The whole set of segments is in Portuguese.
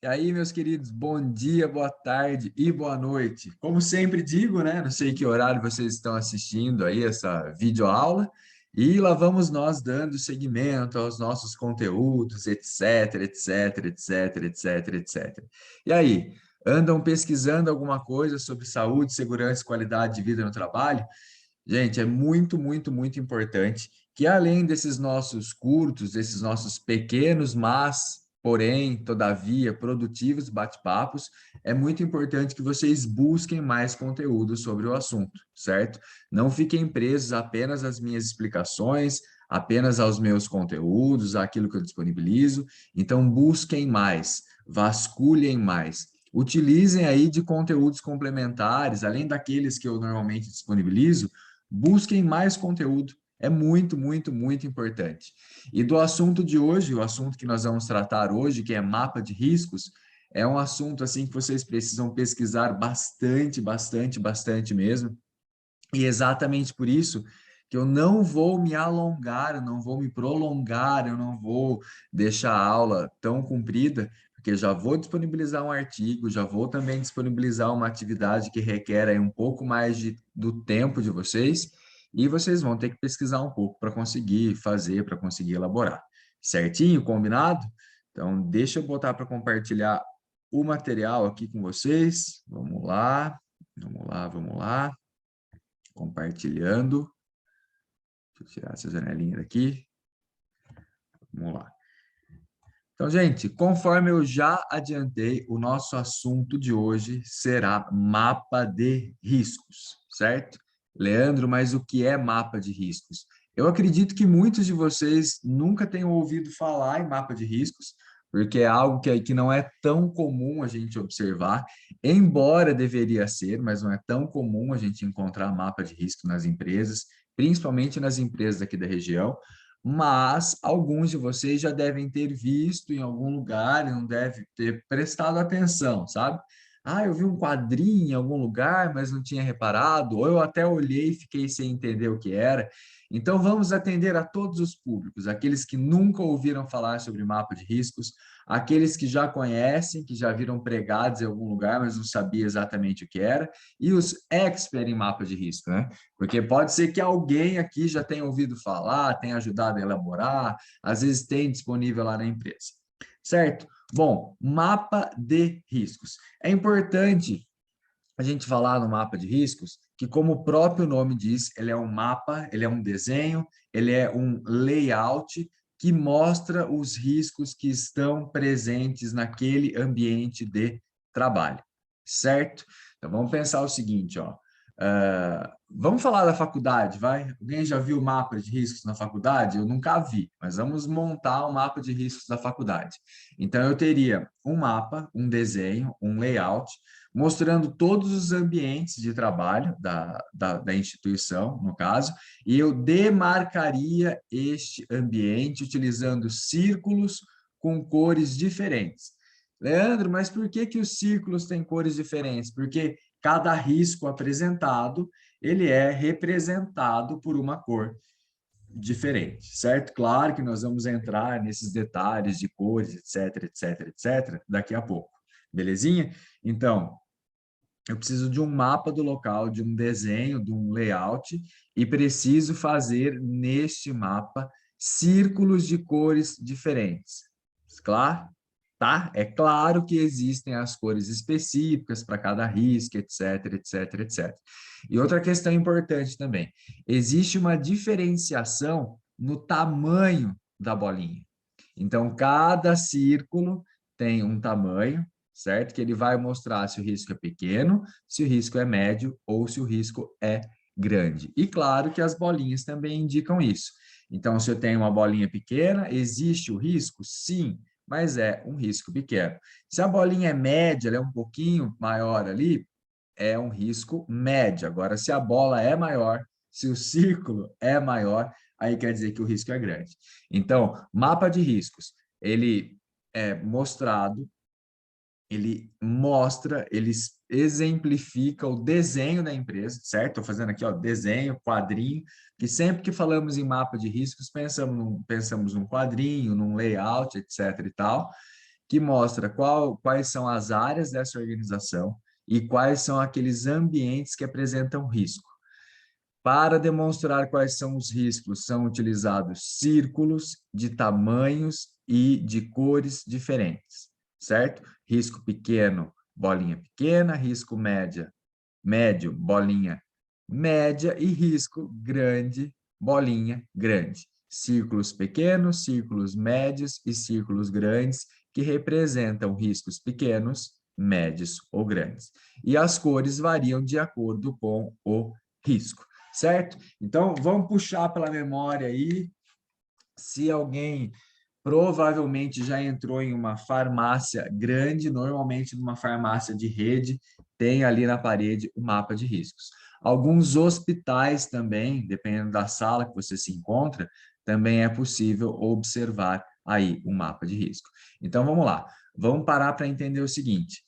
E aí, meus queridos, bom dia, boa tarde e boa noite. Como sempre digo, né? Não sei que horário vocês estão assistindo aí essa videoaula. E lá vamos nós dando seguimento aos nossos conteúdos, etc, etc, etc, etc, etc. E aí, andam pesquisando alguma coisa sobre saúde, segurança e qualidade de vida no trabalho? Gente, é muito, muito, muito importante que além desses nossos curtos, desses nossos pequenos, mas, porém, todavia, produtivos bate-papos, é muito importante que vocês busquem mais conteúdo sobre o assunto, certo? Não fiquem presos apenas às minhas explicações, apenas aos meus conteúdos, àquilo que eu disponibilizo. Então, busquem mais, vasculhem mais. Utilizem aí de conteúdos complementares, além daqueles que eu normalmente disponibilizo, busquem mais conteúdo. É muito, muito, muito importante. E do assunto de hoje, o assunto que nós vamos tratar hoje, que é mapa de riscos, é um assunto assim que vocês precisam pesquisar bastante, bastante, bastante mesmo. E exatamente por isso que eu não vou me alongar, eu não vou me prolongar, eu não vou deixar a aula tão comprida, porque já vou disponibilizar um artigo, já vou também disponibilizar uma atividade que requer aí um pouco mais do tempo de vocês, e vocês vão ter que pesquisar um pouco para conseguir fazer, para conseguir elaborar. Certinho? Combinado? Então, deixa eu botar para compartilhar o material aqui com vocês. Vamos lá, vamos lá, vamos lá. Compartilhando. Deixa eu tirar essa janelinha daqui. Vamos lá. Então, gente, conforme eu já adiantei, o nosso assunto de hoje será mapa de riscos, certo? Leandro, mas o que é mapa de riscos? Eu acredito que muitos de vocês nunca tenham ouvido falar em mapa de riscos, porque é algo que não é tão comum a gente observar, embora deveria ser, mas não é tão comum a gente encontrar mapa de risco nas empresas, principalmente nas empresas aqui da região, mas alguns de vocês já devem ter visto em algum lugar e não devem ter prestado atenção, sabe? Ah, eu vi um quadrinho em algum lugar, mas não tinha reparado, ou eu até olhei e fiquei sem entender o que era. Então, vamos atender a todos os públicos, aqueles que nunca ouviram falar sobre mapa de riscos, aqueles que já conhecem, que já viram pregados em algum lugar, mas não sabia exatamente o que era, e os experts em mapa de risco, né? Porque pode ser que alguém aqui já tenha ouvido falar, tenha ajudado a elaborar, às vezes tem disponível lá na empresa. Certo? Bom, mapa de riscos. É importante a gente falar no mapa de riscos que, como o próprio nome diz, ele é um mapa, ele é um desenho, ele é um layout que mostra os riscos que estão presentes naquele ambiente de trabalho, certo? Então, vamos pensar o seguinte, ó. Vamos falar da faculdade, vai? Alguém já viu mapa de riscos na faculdade? Eu nunca vi, mas vamos montar um mapa de riscos da faculdade. Então, eu teria um mapa, um desenho, um layout, mostrando todos os ambientes de trabalho da instituição, no caso, e eu demarcaria este ambiente utilizando círculos com cores diferentes. Leandro, mas por que que os círculos têm cores diferentes? Porque cada risco apresentado, ele é representado por uma cor diferente, certo? Claro que nós vamos entrar nesses detalhes de cores, etc, etc, etc, daqui a pouco. Belezinha? Então, eu preciso de um mapa do local, de um desenho, de um layout, e preciso fazer neste mapa círculos de cores diferentes. Claro? Tá? É claro que existem as cores específicas para cada risco, etc, etc, etc. E outra questão importante também, existe uma diferenciação no tamanho da bolinha. Então, cada círculo tem um tamanho, certo? Que ele vai mostrar se o risco é pequeno, se o risco é médio ou se o risco é grande. E claro que as bolinhas também indicam isso. Então, se eu tenho uma bolinha pequena, existe o risco? Sim, mas é um risco pequeno. Se a bolinha é média, ela é um pouquinho maior ali, é um risco médio. Agora, se a bola é maior, se o círculo é maior, aí quer dizer que o risco é grande. Então, mapa de riscos, ele é mostrado, ele mostra, ele exemplifica o desenho da empresa, certo? Estou fazendo aqui, ó, desenho, quadrinho, que sempre que falamos em mapa de riscos, pensamos num quadrinho, num layout, etc. e tal. que mostra quais são as áreas dessa organização e quais são aqueles ambientes que apresentam risco. Para demonstrar quais são os riscos, são utilizados círculos de tamanhos e de cores diferentes, certo? Risco pequeno, bolinha pequena, risco médio, bolinha média e risco grande, bolinha grande. Círculos pequenos, círculos médios e círculos grandes que representam riscos pequenos, médios ou grandes. E as cores variam de acordo com o risco, certo? Então, vamos puxar pela memória aí. Se alguém provavelmente já entrou em uma farmácia grande, normalmente numa farmácia de rede, tem ali na parede o mapa de riscos. Alguns hospitais também, dependendo da sala que você se encontra, também é possível observar aí o mapa de risco. Então, vamos lá. Vamos parar para entender o seguinte.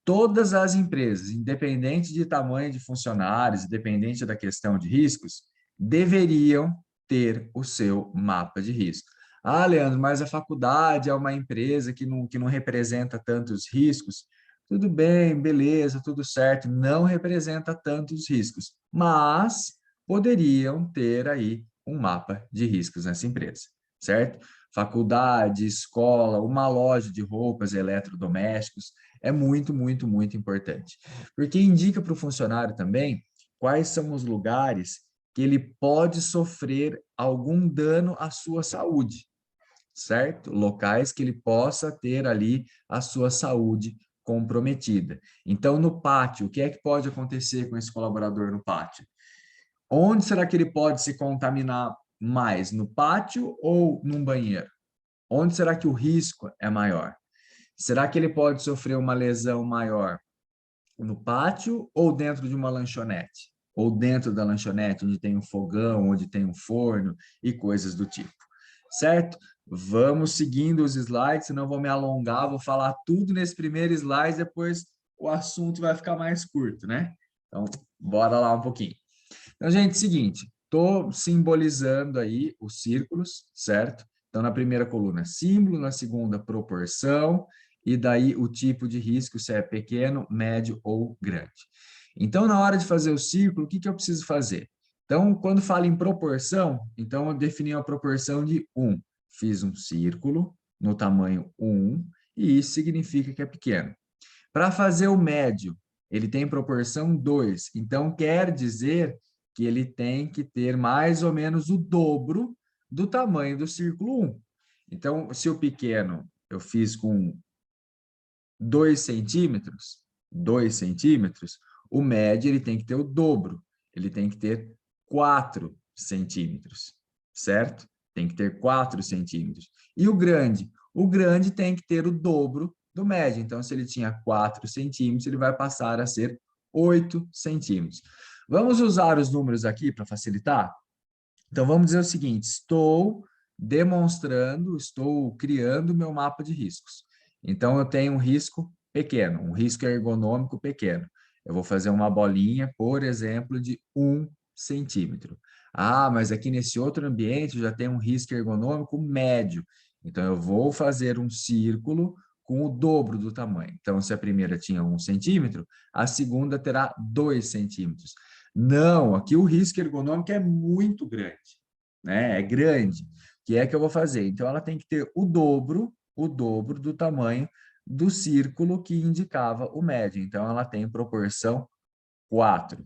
Todas as empresas, independente de tamanho de funcionários, independente da questão de riscos, deveriam ter o seu mapa de risco. Ah, Leandro, mas a faculdade é uma empresa que não representa tantos riscos. Tudo bem, beleza, tudo certo, não representa tantos riscos, mas poderiam ter aí um mapa de riscos nessa empresa, certo? Faculdade, escola, uma loja de roupas, eletrodomésticos, é muito, muito, muito importante. Porque indica para o funcionário também quais são os lugares que ele pode sofrer algum dano à sua saúde, certo? Locais que ele possa ter ali a sua saúde comprometida. Então, no pátio, o que é que pode acontecer com esse colaborador no pátio? Onde será que ele pode se contaminar mais? No pátio ou num banheiro? Onde será que o risco é maior? Será que ele pode sofrer uma lesão maior no pátio ou dentro de uma lanchonete? Ou dentro da lanchonete, onde tem um fogão, onde tem um forno e coisas do tipo. Certo? Vamos seguindo os slides, senão vou me alongar, vou falar tudo nesse primeiro slide, depois o assunto vai ficar mais curto, né? Então, bora lá um pouquinho. Então, gente, seguinte, estou simbolizando aí os círculos, certo? Então, na primeira coluna, símbolo, na segunda, proporção, e daí o tipo de risco, se é pequeno, médio ou grande. Então, na hora de fazer o círculo, o que eu preciso fazer? Então, quando falo em proporção, então eu defini uma proporção de 1. Fiz um círculo no tamanho 1, e isso significa que é pequeno. Para fazer o médio, ele tem proporção 2, então quer dizer que ele tem que ter mais ou menos o dobro do tamanho do círculo 1. Então, se o pequeno eu fiz com 2 centímetros, 2 centímetros, o médio ele tem que ter o dobro, ele tem que ter 4 centímetros, certo? Tem que ter 4 centímetros. E o grande tem que ter o dobro do médio. Então, se ele tinha 4 centímetros, ele vai passar a ser 8 centímetros. Vamos usar os números aqui para facilitar? Então, vamos dizer o seguinte, estou demonstrando, estou criando meu mapa de riscos. Então, eu tenho um risco pequeno, um risco ergonômico pequeno. Eu vou fazer uma bolinha, por exemplo, de 1 centímetro. Ah, mas aqui nesse outro ambiente eu já tenho um risco ergonômico médio. Então, eu vou fazer um círculo com o dobro do tamanho. Então, se a primeira tinha 1 centímetro, a segunda terá 2 centímetros. Não, aqui o risco ergonômico é muito grande, né? É grande. O que é que eu vou fazer? Então, ela tem que ter o dobro do tamanho do círculo que indicava o médio. Então, ela tem proporção 4.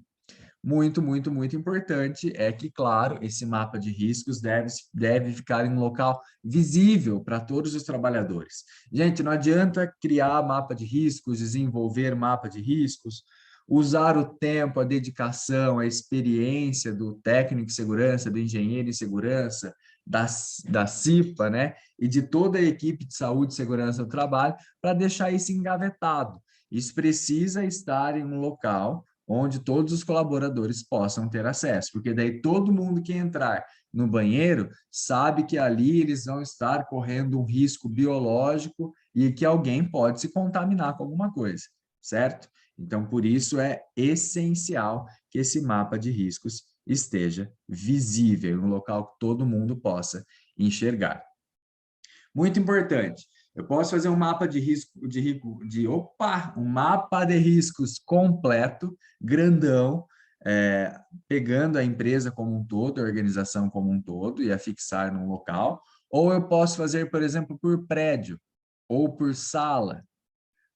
Muito, muito, muito importante é que, claro, esse mapa de riscos deve ficar em um local visível para todos os trabalhadores. Gente, não adianta criar mapa de riscos, desenvolver mapa de riscos, usar o tempo, a dedicação, a experiência do técnico de segurança, do engenheiro de segurança, da CIPA, né? E de toda a equipe de saúde e segurança do trabalho para deixar isso engavetado. Isso precisa estar em um local onde todos os colaboradores possam ter acesso, porque daí todo mundo que entrar no banheiro sabe que ali eles vão estar correndo um risco biológico e que alguém pode se contaminar com alguma coisa, certo? Então, por isso é essencial que esse mapa de riscos esteja visível, em um local que todo mundo possa enxergar. Muito importante. Eu posso fazer um mapa de risco, um mapa de riscos completo, grandão, pegando a empresa como um todo, a organização como um todo, e afixar num local. Ou eu posso fazer, por exemplo, por prédio ou por sala,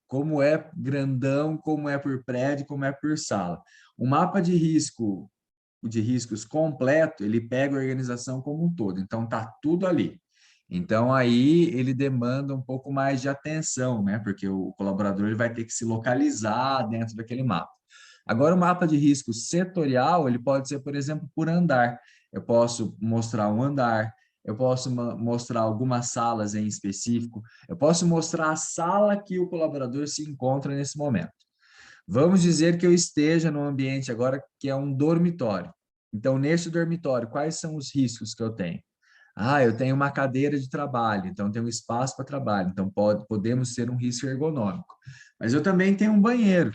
como é grandão, como é por prédio, como é por sala. O mapa de riscos completo, ele pega a organização como um todo, então tá tudo ali. Então aí ele demanda um pouco mais de atenção, né? Porque o colaborador ele vai ter que se localizar dentro daquele mapa. Agora o mapa de risco setorial, ele pode ser, por exemplo, por andar. Eu posso mostrar um andar, eu posso mostrar algumas salas em específico, eu posso mostrar a sala que o colaborador se encontra nesse momento. Vamos dizer que eu esteja num ambiente agora que é um dormitório. Então, nesse dormitório, quais são os riscos que eu tenho? Ah, eu tenho uma cadeira de trabalho, então tenho espaço para trabalho, então podemos ter um risco ergonômico. Mas eu também tenho um banheiro,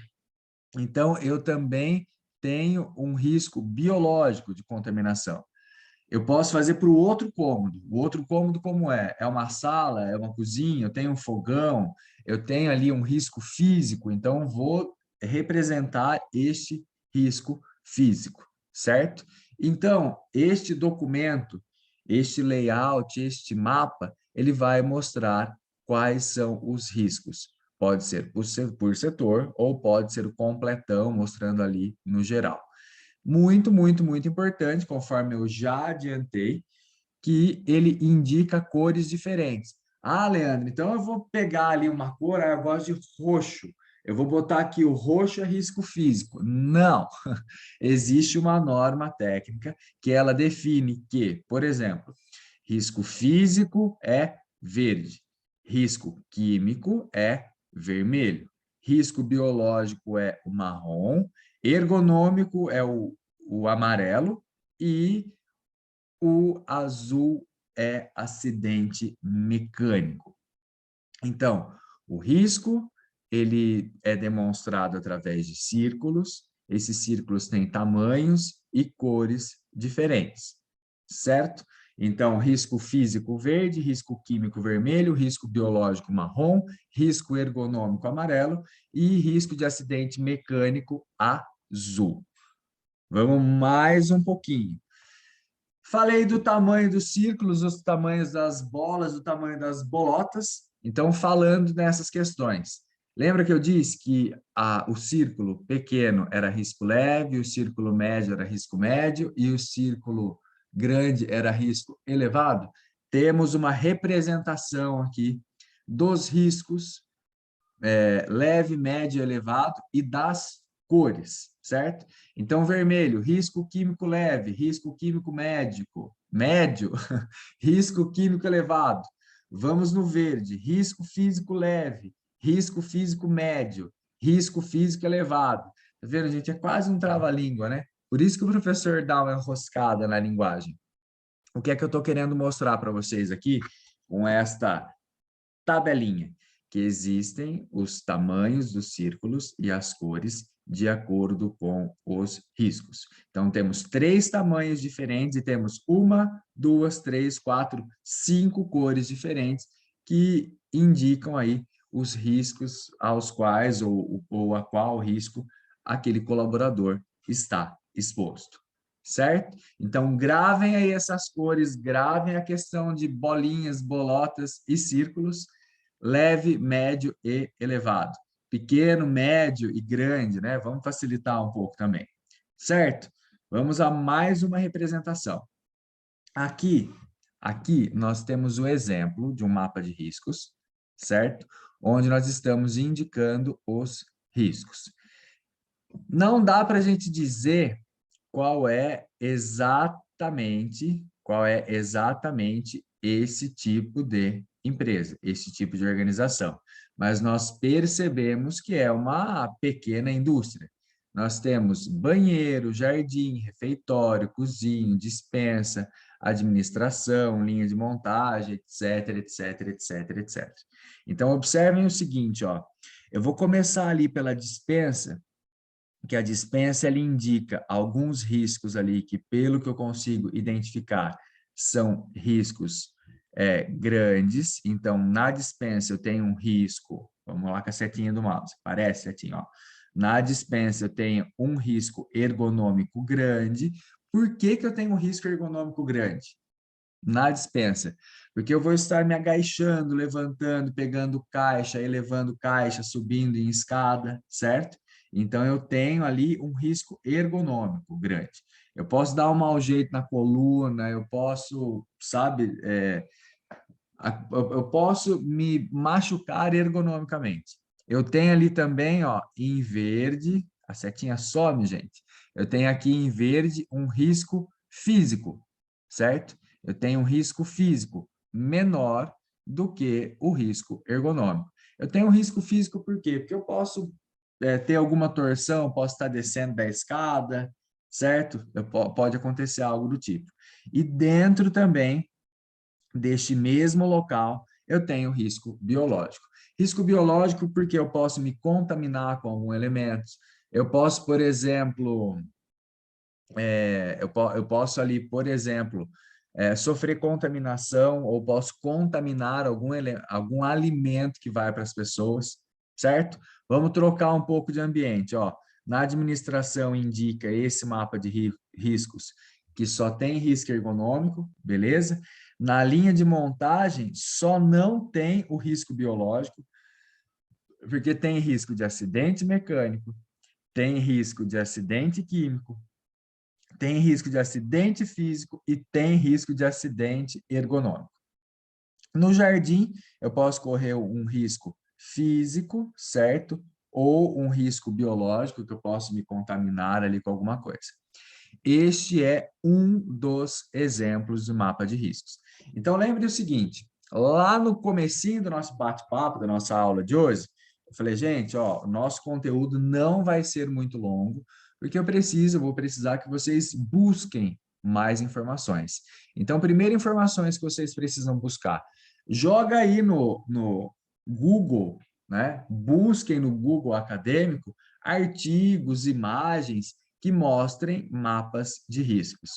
então eu também tenho um risco biológico de contaminação. Eu posso fazer para o outro cômodo. O outro cômodo como é? É uma sala, é uma cozinha, eu tenho um fogão, eu tenho ali um risco físico, então vou representar este risco físico, certo? Então, este documento, este layout, este mapa, ele vai mostrar quais são os riscos. Pode ser por setor ou pode ser o completão, mostrando ali no geral. Muito, muito, muito importante, conforme eu já adiantei, que ele indica cores diferentes. Ah, Leandro, então eu vou pegar ali uma cor, eu gosto de roxo. Eu vou botar aqui o roxo é risco físico. Não, existe uma norma técnica que ela define que, por exemplo, risco físico é verde, risco químico é vermelho, risco biológico é o marrom, ergonômico é o amarelo e o azul é acidente mecânico. Então, o risco ele é demonstrado através de círculos. Esses círculos têm tamanhos e cores diferentes, certo? Então, risco físico verde, risco químico vermelho, risco biológico marrom, risco ergonômico amarelo e risco de acidente mecânico azul. Vamos mais um pouquinho. Falei do tamanho dos círculos, dos tamanhos das bolas, do tamanho das bolotas. Então, falando nessas questões. Lembra que eu disse que o círculo pequeno era risco leve, o círculo médio era risco médio e o círculo grande era risco elevado? Temos uma representação aqui dos riscos leve, médio, elevado e das cores, certo? Então, vermelho, risco químico leve, risco químico médio, risco químico elevado. Vamos no verde, risco físico leve, risco físico médio, risco físico elevado. Tá vendo, gente? É quase um trava-língua, né? Por isso que o professor dá uma enroscada na linguagem. O que é que eu estou querendo mostrar para vocês aqui com esta tabelinha? Que existem os tamanhos dos círculos e as cores de acordo com os riscos. Então, temos 3 tamanhos diferentes e temos 1, 2, 3, 4, 5 cores diferentes que indicam aí os riscos aos quais ou a qual risco aquele colaborador está exposto, certo? Então, gravem aí essas cores, gravem a questão de bolinhas, bolotas e círculos, leve, médio e elevado. Pequeno, médio e grande, né? Vamos facilitar um pouco também, certo? Vamos a mais uma representação. Aqui nós temos o exemplo de um mapa de riscos, certo? Onde nós estamos indicando os riscos. Não dá para a gente dizer qual é exatamente esse tipo de empresa, esse tipo de organização. Mas nós percebemos que é uma pequena indústria. Nós temos banheiro, jardim, refeitório, cozinha, despensa, administração, linha de montagem, etc, etc, etc, etc. Então, observem o seguinte, ó. Eu vou começar ali pela despensa, que a dispensa ela indica alguns riscos ali que, pelo que eu consigo identificar, são riscos grandes, então na dispensa eu tenho um risco, vamos lá com a setinha do mouse, parece setinha, ó. Na dispensa eu tenho um risco ergonômico grande. Por que que eu tenho um risco ergonômico grande na dispensa? Porque eu vou estar me agachando, levantando, pegando caixa, elevando caixa, subindo em escada, certo? Então, eu tenho ali um risco ergonômico grande. Eu posso dar um mau jeito na coluna, eu posso, sabe, eu posso me machucar ergonomicamente. Eu tenho ali também, ó, em verde, a setinha some, gente. Eu tenho aqui em verde um risco físico, certo? Eu tenho um risco físico menor do que o risco ergonômico. Eu tenho um risco físico por quê? Porque eu posso ter alguma torção, posso estar descendo da escada, certo? Pode acontecer algo do tipo. E dentro também deste mesmo local, eu tenho risco biológico. Risco biológico porque eu posso me contaminar com algum elemento. Eu posso, por exemplo, eu posso ali, por exemplo, sofrer contaminação ou posso contaminar algum alimento que vai para as pessoas, certo? Vamos trocar um pouco de ambiente, ó. Na administração indica esse mapa de riscos que só tem risco ergonômico, beleza? Na linha de montagem só não tem o risco biológico, porque tem risco de acidente mecânico, tem risco de acidente químico, tem risco de acidente físico e tem risco de acidente ergonômico. No jardim, eu posso correr um risco físico, certo? Ou um risco biológico, que eu posso me contaminar ali com alguma coisa. Este é um dos exemplos do mapa de riscos. Então, lembre o seguinte, lá no comecinho do nosso bate-papo, da nossa aula de hoje, eu falei, gente, ó, o nosso conteúdo não vai ser muito longo, porque eu vou precisar que vocês busquem mais informações. Então, primeiro, informações que vocês precisam buscar. Joga aí no Google, né? Busquem no Google acadêmico artigos, imagens que mostrem mapas de riscos.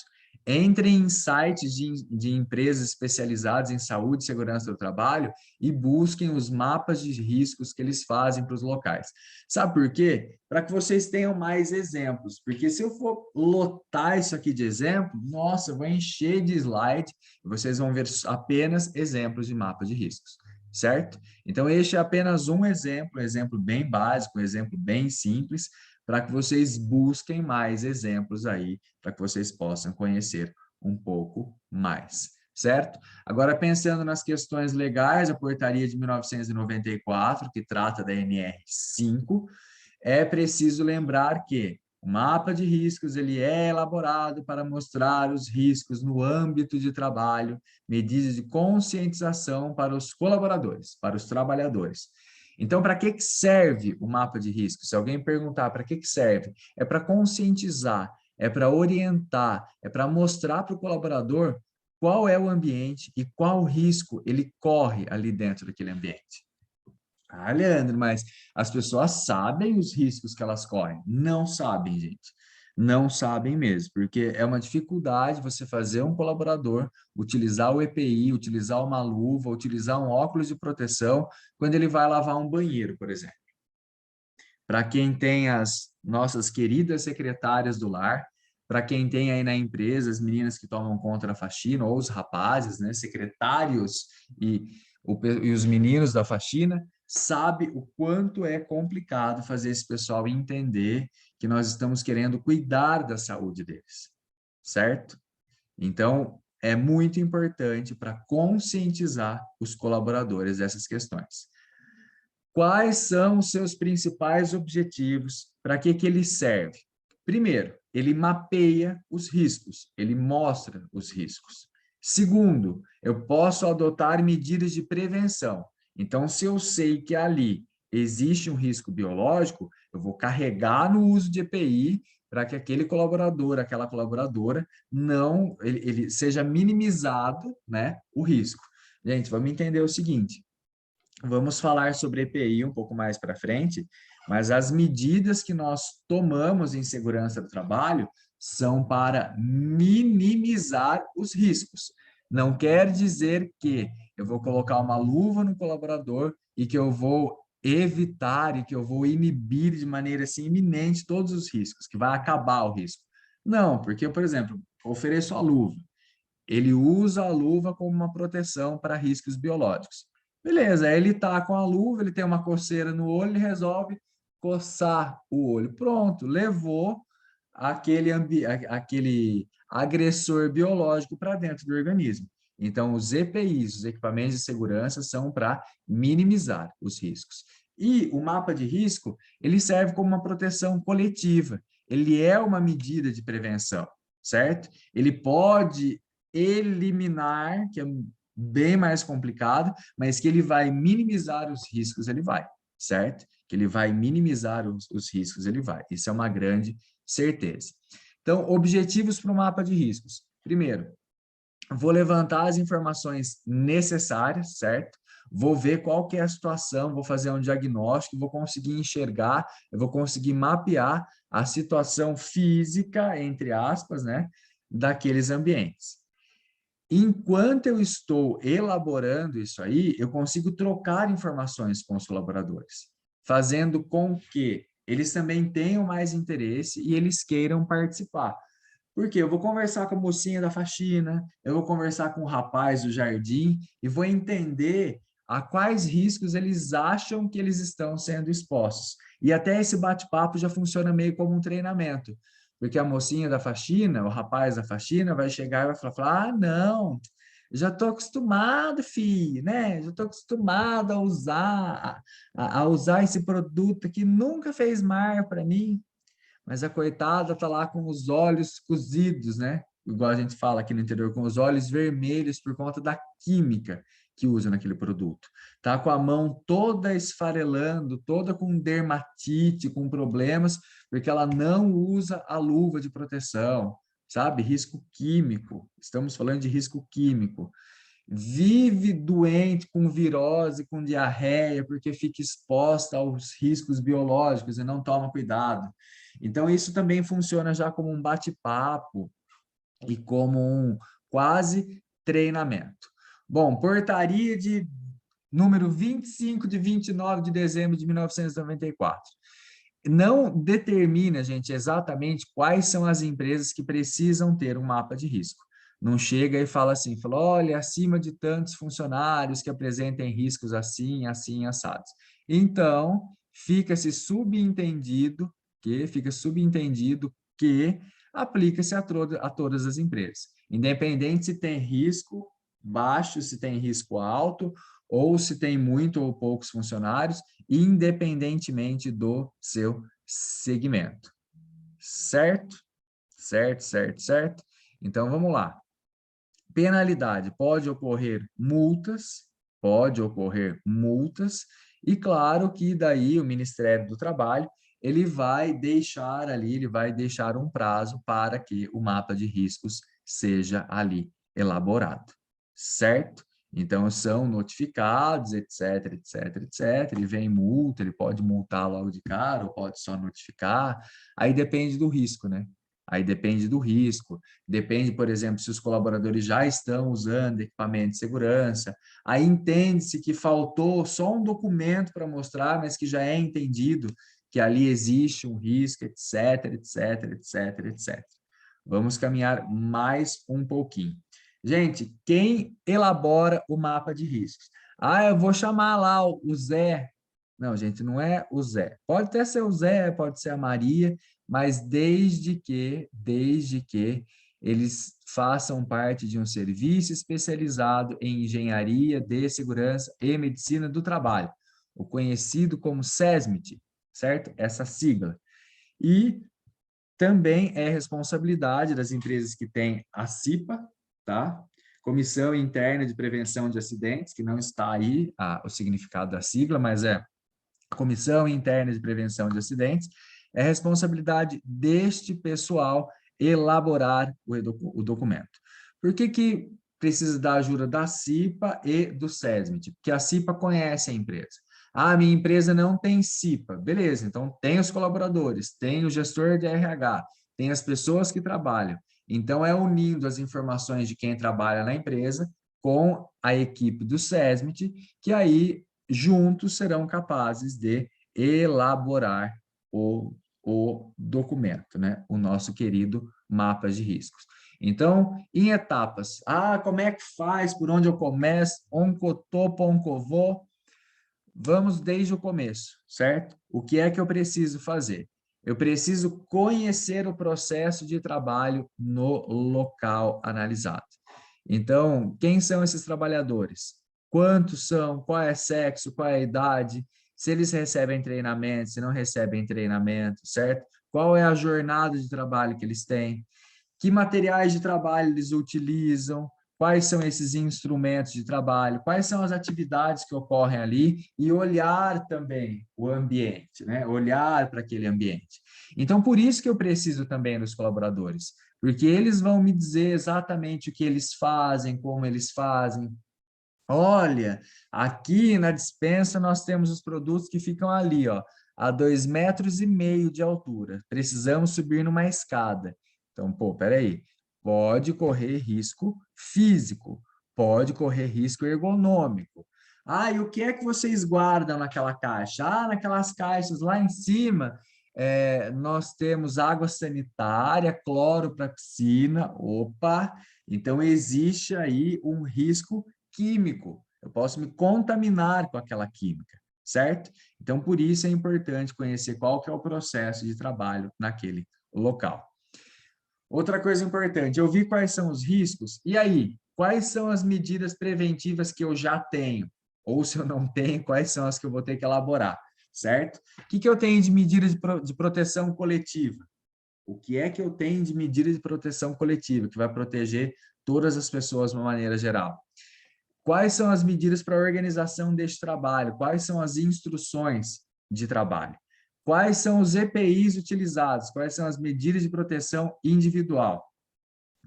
Entrem em sites de empresas especializadas em saúde e segurança do trabalho e busquem os mapas de riscos que eles fazem para os locais. Sabe por quê? Para que vocês tenham mais exemplos, porque se eu for lotar isso aqui de exemplo, nossa, eu vou encher de slide e vocês vão ver apenas exemplos de mapas de riscos, certo? Então, este é apenas um exemplo bem básico, um exemplo bem simples, para que vocês busquem mais exemplos aí, para que vocês possam conhecer um pouco mais, certo? Agora, pensando nas questões legais, a portaria de 1994, que trata da NR5, é preciso lembrar que o mapa de riscos ele é elaborado para mostrar os riscos no âmbito de trabalho, medidas de conscientização para os colaboradores, para os trabalhadores. Então, para que serve o mapa de riscos? Se alguém perguntar para que serve, é para conscientizar, é para orientar, é para mostrar para o colaborador qual é o ambiente e qual risco ele corre ali dentro daquele ambiente. Ah, Leandro, mas as pessoas sabem os riscos que elas correm? Não sabem, gente. Não sabem mesmo, porque é uma dificuldade você fazer um colaborador utilizar o EPI, utilizar uma luva, utilizar um óculos de proteção quando ele vai lavar um banheiro, por exemplo. Para quem tem as nossas queridas secretárias do lar, para quem tem aí na empresa as meninas que tomam conta da faxina, ou os rapazes, né, secretários e os meninos da faxina, sabe o quanto é complicado fazer esse pessoal entender que nós estamos querendo cuidar da saúde deles, certo? Então, é muito importante para conscientizar os colaboradores dessas questões. Quais são os seus principais objetivos? Para que ele serve? Primeiro, ele mapeia os riscos, ele mostra os riscos. Segundo, eu posso adotar medidas de prevenção. Então, se eu sei que ali existe um risco biológico, eu vou carregar no uso de EPI para que aquele colaborador, aquela colaboradora, não ele seja minimizado, né, o risco. Gente, vamos entender o seguinte, vamos falar sobre EPI um pouco mais para frente, mas as medidas que nós tomamos em segurança do trabalho são para minimizar os riscos. Não quer dizer que eu vou colocar uma luva no colaborador e que eu vou evitar e que eu vou inibir de maneira assim iminente todos os riscos, que vai acabar o risco. Não, porque, por exemplo, ofereço a luva. Ele usa a luva como uma proteção para riscos biológicos. Beleza, ele está com a luva, ele tem uma coceira no olho, ele resolve coçar o olho. Pronto, levou aquele agressor biológico para dentro do organismo. Então, os EPIs, os equipamentos de segurança, são para minimizar os riscos. E o mapa de risco, ele serve como uma proteção coletiva. Ele é uma medida de prevenção, certo? Ele pode eliminar, que é bem mais complicado, mas que ele vai minimizar os riscos, ele vai, certo? Que ele vai minimizar os riscos, ele vai. Isso é uma grande certeza. Então, objetivos para o mapa de riscos. Primeiro, vou levantar as informações necessárias, certo? Vou ver qual que é a situação, vou fazer um diagnóstico, vou conseguir enxergar, eu vou conseguir mapear a situação física, entre aspas, né, daqueles ambientes. Enquanto eu estou elaborando isso aí, eu consigo trocar informações com os colaboradores, fazendo com que eles também tenham mais interesse e eles queiram participar. Porque eu vou conversar com a mocinha da faxina, eu vou conversar com o rapaz do jardim e vou entender a quais riscos eles acham que eles estão sendo expostos. E até esse bate-papo já funciona meio como um treinamento. Porque a mocinha da faxina, o rapaz da faxina vai chegar e vai falar, ah, não, já estou acostumado, filho, né? Já estou acostumado a usar esse produto que nunca fez mal para mim. Mas a coitada tá lá com os olhos cozidos, né? Igual a gente fala aqui no interior, com os olhos vermelhos por conta da química que usa naquele produto. Tá com a mão toda esfarelando, toda com dermatite, com problemas, porque ela não usa a luva de proteção, sabe? Risco químico. Estamos falando de risco químico. Vive doente com virose, com diarreia, porque fica exposta aos riscos biológicos e não toma cuidado. Então, isso também funciona já como um bate-papo e como um quase treinamento. Bom, portaria de número 25 de 29 de dezembro de 1994. Não determina, gente, exatamente quais são as empresas que precisam ter um mapa de risco. Não chega e fala assim, fala, olha, acima de tantos funcionários que apresentem riscos assim, assim, assados. Então, fica subentendido que aplica-se a todas as empresas, independente se tem risco baixo, se tem risco alto, ou se tem muito ou poucos funcionários, independentemente do seu segmento. Certo? Certo, certo, certo? Então, vamos lá. Penalidade. Pode ocorrer multas, e claro que daí o Ministério do Trabalho, ele vai deixar um prazo para que o mapa de riscos seja ali elaborado, certo? Então, são notificados, etc, etc, etc. Ele vem multa, ele pode multar logo de cara, ou pode só notificar. Aí depende do risco, né? Aí depende do risco. Depende, por exemplo, se os colaboradores já estão usando equipamento de segurança. Aí entende-se que faltou só um documento para mostrar, mas que já é entendido que ali existe um risco, etc, etc, etc, etc. Vamos caminhar mais um pouquinho. Gente, quem elabora o mapa de riscos? Ah, eu vou chamar lá o Zé. Não, gente, não é o Zé. Pode até ser o Zé, pode ser a Maria, mas desde que eles façam parte de um serviço especializado em engenharia de segurança e medicina do trabalho, o conhecido como SESMIT, certo? Essa sigla. E também é responsabilidade das empresas que têm a CIPA, tá? Comissão Interna de Prevenção de Acidentes, que não está aí o significado da sigla, mas é Comissão Interna de Prevenção de Acidentes, é responsabilidade deste pessoal elaborar o documento. Por que precisa da ajuda da CIPA e do SESMIT? Porque a CIPA conhece a empresa. Ah, minha empresa não tem CIPA. Beleza, então tem os colaboradores, tem o gestor de RH, tem as pessoas que trabalham. Então, é unindo as informações de quem trabalha na empresa com a equipe do SESMIT, que aí juntos serão capazes de elaborar o documento, né? O nosso querido mapa de riscos. Então, em etapas. Ah, como é que faz? Por onde eu começo? Onde eu tô, para onde eu vou? Vamos desde o começo, certo? O que é que eu preciso fazer? Eu preciso conhecer o processo de trabalho no local analisado. Então, quem são esses trabalhadores? Quantos são? Qual é o sexo? Qual é a idade? Se eles recebem treinamento, se não recebem treinamento, certo? Qual é a jornada de trabalho que eles têm? Que materiais de trabalho eles utilizam? Quais são esses instrumentos de trabalho? Quais são as atividades que ocorrem ali? E olhar também o ambiente, né? Olhar para aquele ambiente. Então, por isso que eu preciso também dos colaboradores, porque eles vão me dizer exatamente o que eles fazem, como eles fazem. Olha, aqui na despensa nós temos os produtos que ficam ali, ó, a 2,5 metros de altura. Precisamos subir numa escada. Então, pô, peraí, pode correr risco físico, pode correr risco ergonômico. Ah, e o que é que vocês guardam naquela caixa? Ah, naquelas caixas lá em cima, nós temos água sanitária, cloro para piscina. Opa! Então, existe aí um risco químico. Eu posso me contaminar com aquela química, certo? Então, por isso é importante conhecer qual que é o processo de trabalho naquele local. Outra coisa importante, eu vi quais são os riscos, e aí, quais são as medidas preventivas que eu já tenho? Ou se eu não tenho, quais são as que eu vou ter que elaborar, certo? O que eu tenho de medidas de proteção coletiva? O que é que eu tenho de medida de proteção coletiva, que vai proteger todas as pessoas de uma maneira geral? Quais são as medidas para a organização deste trabalho? Quais são as instruções de trabalho? Quais são os EPIs utilizados? Quais são as medidas de proteção individual?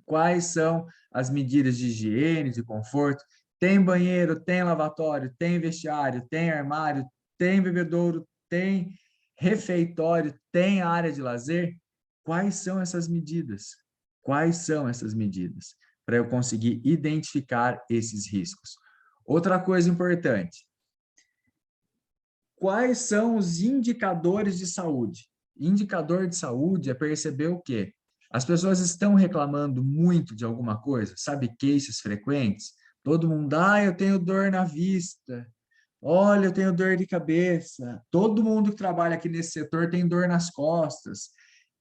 Quais são as medidas de higiene, de conforto? Tem banheiro, tem lavatório, tem vestiário, tem armário, tem bebedouro, tem refeitório, tem área de lazer? Quais são essas medidas? Quais são essas medidas? Para eu conseguir identificar esses riscos. Outra coisa importante, quais são os indicadores de saúde? Indicador de saúde é perceber o quê? As pessoas estão reclamando muito de alguma coisa, sabe, cases frequentes? Todo mundo, eu tenho dor na vista, olha, eu tenho dor de cabeça. Todo mundo que trabalha aqui nesse setor tem dor nas costas.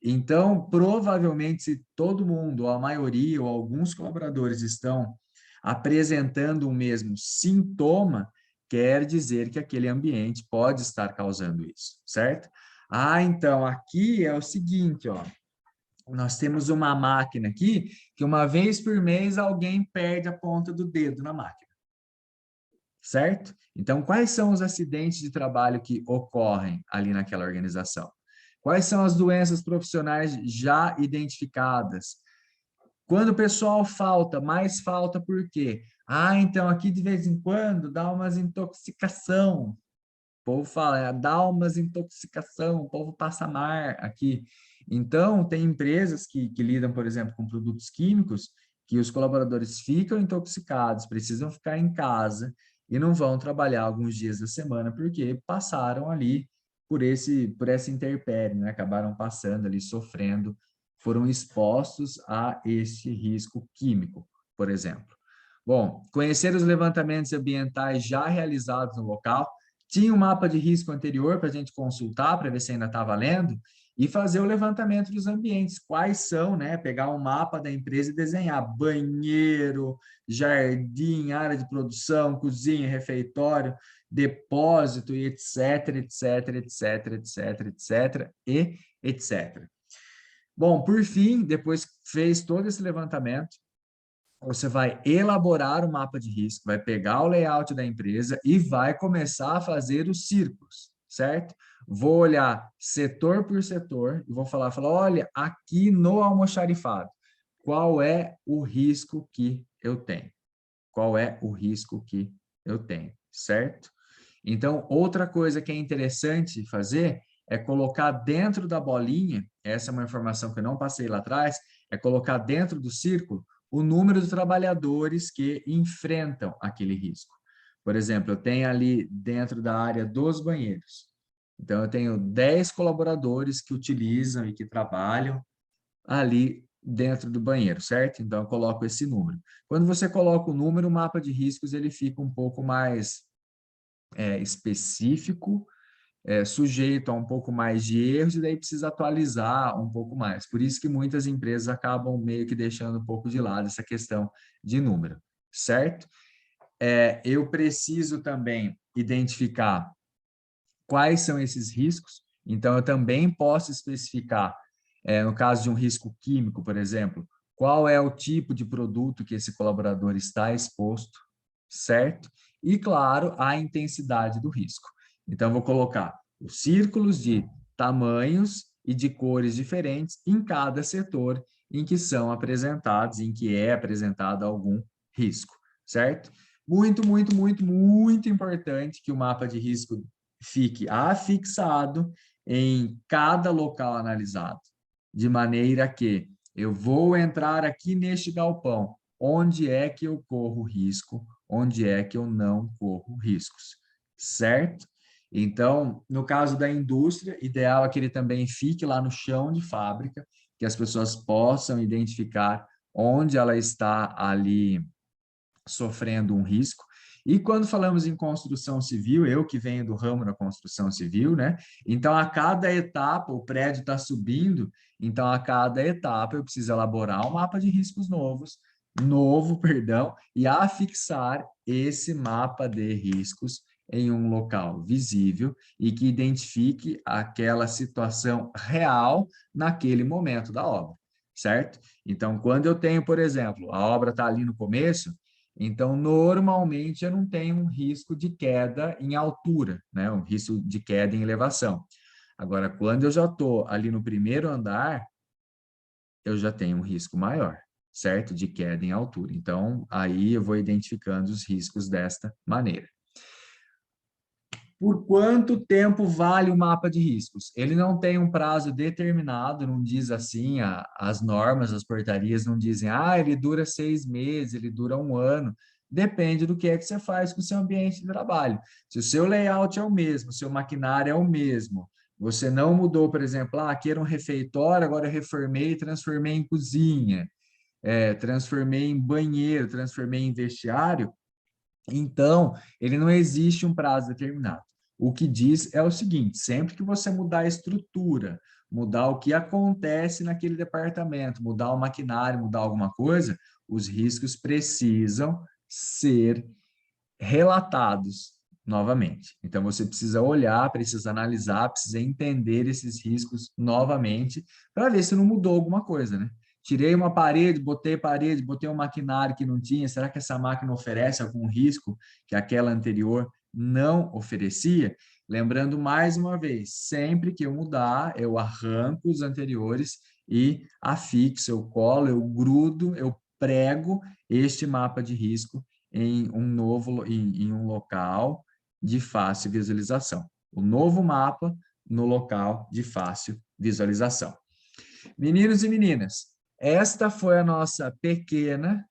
Então, provavelmente, se todo mundo, ou a maioria, ou alguns colaboradores estão apresentando o mesmo sintoma, quer dizer que aquele ambiente pode estar causando isso, certo? Ah, então, aqui é o seguinte, ó. Nós temos uma máquina aqui que uma vez por mês alguém perde a ponta do dedo na máquina, certo? Então, quais são os acidentes de trabalho que ocorrem ali naquela organização? Quais são as doenças profissionais já identificadas? Quando o pessoal falta, mais falta por quê? Ah, então aqui de vez em quando dá umas intoxicação. O povo fala, dá umas intoxicação, o povo passa mar aqui. Então, tem empresas que lidam, por exemplo, com produtos químicos, que os colaboradores ficam intoxicados, precisam ficar em casa e não vão trabalhar alguns dias da semana, porque passaram ali por essa intempérie, né? Acabaram passando ali, sofrendo, foram expostos a este risco químico, por exemplo. Bom, conhecer os levantamentos ambientais já realizados no local, tinha um mapa de risco anterior para a gente consultar, para ver se ainda está valendo, e fazer o levantamento dos ambientes. Quais são, né? Pegar um mapa da empresa e desenhar banheiro, jardim, área de produção, cozinha, refeitório, depósito, e etc, etc, etc, etc, etc, e etc. Bom, por fim, depois que fez todo esse levantamento, você vai elaborar o mapa de risco, vai pegar o layout da empresa e vai começar a fazer os círculos, certo? Vou olhar setor por setor e vou falar, olha, aqui no almoxarifado, qual é o risco que eu tenho? Qual é o risco que eu tenho, certo? Então, outra coisa que é interessante fazer é colocar dentro da bolinha, essa é uma informação que eu não passei lá atrás, é colocar dentro do círculo o número de trabalhadores que enfrentam aquele risco. Por exemplo, eu tenho ali dentro da área dos banheiros. Então, eu tenho 10 colaboradores que utilizam e que trabalham ali dentro do banheiro, certo? Então, eu coloco esse número. Quando você coloca o número, o mapa de riscos ele fica um pouco mais específico, sujeito a um pouco mais de erros, e daí precisa atualizar um pouco mais. Por isso que muitas empresas acabam meio que deixando um pouco de lado essa questão de número, certo? Eu preciso também identificar quais são esses riscos, então eu também posso especificar, no caso de um risco químico, por exemplo, qual é o tipo de produto que esse colaborador está exposto, certo? E, claro, a intensidade do risco. Então, eu vou colocar os círculos de tamanhos e de cores diferentes em cada setor em que são apresentados, em que é apresentado algum risco, certo? Muito, muito, muito, muito importante que o mapa de risco fique afixado em cada local analisado, de maneira que eu vou entrar aqui neste galpão, onde é que eu corro risco, onde é que eu não corro riscos, certo? Então, no caso da indústria, ideal é que ele também fique lá no chão de fábrica, que as pessoas possam identificar onde ela está ali sofrendo um risco. E quando falamos em construção civil, eu que venho do ramo da construção civil, né? Então, a cada etapa, o prédio está subindo, então, a cada etapa, eu preciso elaborar um mapa de riscos novo, perdão, e afixar esse mapa de riscos em um local visível e que identifique aquela situação real naquele momento da obra, certo? Então, quando eu tenho, por exemplo, a obra está ali no começo, então, normalmente, eu não tenho um risco de queda em altura, né? Um risco de queda em elevação. Agora, quando eu já estou ali no primeiro andar, eu já tenho um risco maior, certo? De queda em altura. Então, aí eu vou identificando os riscos desta maneira. Por quanto tempo vale o mapa de riscos? Ele não tem um prazo determinado, não diz assim, as normas, as portarias não dizem, ele dura 6 meses, ele dura 1 ano. Depende do que é que você faz com o seu ambiente de trabalho. Se o seu layout é o mesmo, o seu maquinário é o mesmo, você não mudou, por exemplo, aqui era um refeitório, agora eu reformei e transformei em cozinha, transformei em banheiro, transformei em vestiário, então, ele não existe um prazo determinado. O que diz é o seguinte, sempre que você mudar a estrutura, mudar o que acontece naquele departamento, mudar o maquinário, mudar alguma coisa, os riscos precisam ser relatados novamente. Então, você precisa olhar, precisa analisar, precisa entender esses riscos novamente para ver se não mudou alguma coisa, né? Tirei uma parede, botei um maquinário que não tinha, será que essa máquina oferece algum risco que aquela anterior não oferecia? Lembrando mais uma vez, sempre que eu mudar, eu arranco os anteriores e afixo, eu colo, eu grudo, eu prego este mapa de risco em um local de fácil visualização. O novo mapa no local de fácil visualização. Meninos e meninas, esta foi a nossa pequena,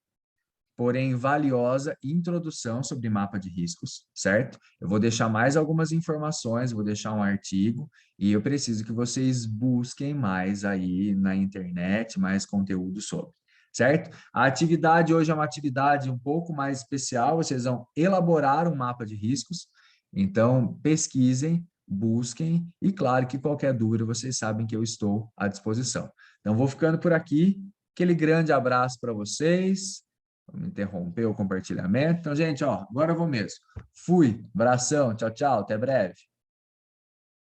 porém valiosa introdução sobre mapa de riscos, certo? Eu vou deixar mais algumas informações, vou deixar um artigo e eu preciso que vocês busquem mais aí na internet, mais conteúdo sobre, certo? A atividade hoje é uma atividade um pouco mais especial, vocês vão elaborar um mapa de riscos, então pesquisem, busquem e claro que qualquer dúvida vocês sabem que eu estou à disposição. Então vou ficando por aqui, aquele grande abraço para vocês. Vamos interromper o compartilhamento. Então, gente, agora eu vou mesmo. Fui, abração, tchau, tchau, até breve.